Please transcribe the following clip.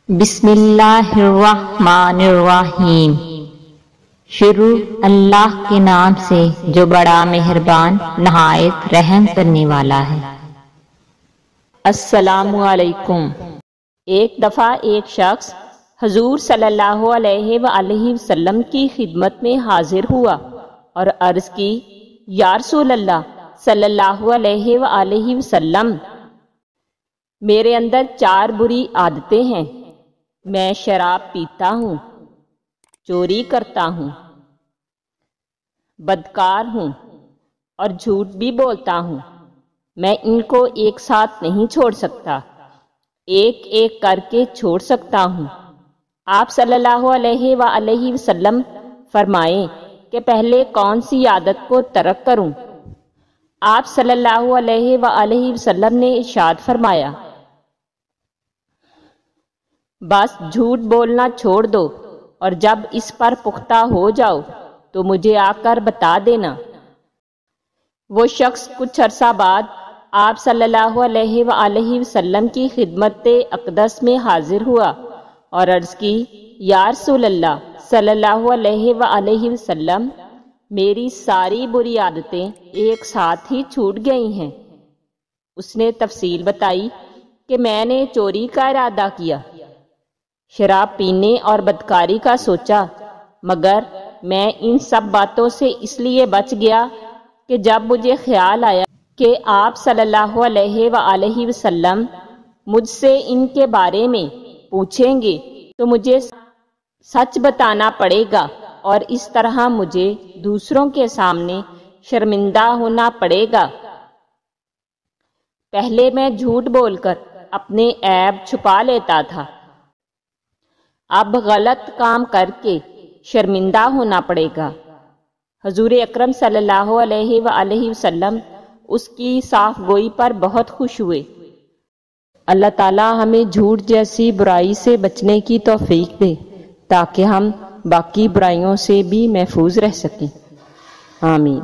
بسم اللہ الرحمن الرحیم۔ شروع اللہ کے نام سے جو بڑا مہربان نہایت رحم کرنے والا ہے۔ السلام علیکم۔ ایک دفعہ ایک شخص حضور صلی اللہ علیہ وآلہ وسلم کی خدمت میں حاضر ہوا اور عرض کی، یا رسول اللہ صلی اللہ علیہ وآلہ وسلم، میرے اندر 4 بری عادتیں ہیں۔ میں شراب پیتا ہوں، چوری کرتا ہوں، بدکار ہوں اور جھوٹ بھی بولتا ہوں۔ میں ان کو ایک ساتھ نہیں چھوڑ سکتا، ایک ایک کر کے چھوڑ سکتا ہوں۔ آپ صلی اللہ علیہ وآلہ وسلم فرمائیں کہ پہلے کون سی عادت کو ترک کروں؟ آپ صلی اللہ علیہ وآلہ وسلم نے ارشاد فرمایا، بس جھوٹ بولنا چھوڑ دو، اور جب اس پر پختہ ہو جاؤ تو مجھے آ کر بتا دینا۔ وہ شخص کچھ عرصہ بعد آپ صلی اللہ علیہ وآلہ وسلم کی خدمت اقدس میں حاضر ہوا اور عرض کی، یا رسول اللہ صلی اللہ علیہ وآلہ وسلم، میری ساری بری عادتیں ایک ساتھ ہی چھوٹ گئی ہیں۔ اس نے تفصیل بتائی کہ میں نے چوری کا ارادہ کیا، شراب پینے اور بدکاری کا سوچا، مگر میں ان سب باتوں سے اس لیے بچ گیا کہ جب مجھے خیال آیا کہ آپ صلی اللہ علیہ وآلہ وسلم مجھ سے ان کے بارے میں پوچھیں گے تو مجھے سچ بتانا پڑے گا، اور اس طرح مجھے دوسروں کے سامنے شرمندہ ہونا پڑے گا۔ پہلے میں جھوٹ بول کر اپنے عیب چھپا لیتا تھا، اب غلط کام کر کے شرمندہ ہونا پڑے گا۔ حضور اکرم صلی اللہ علیہ وآلہ وسلم اس کی صاف گوئی پر بہت خوش ہوئے۔ اللہ تعالی ہمیں جھوٹ جیسی برائی سے بچنے کی توفیق دے تاکہ ہم باقی برائیوں سے بھی محفوظ رہ سکیں۔ آمین۔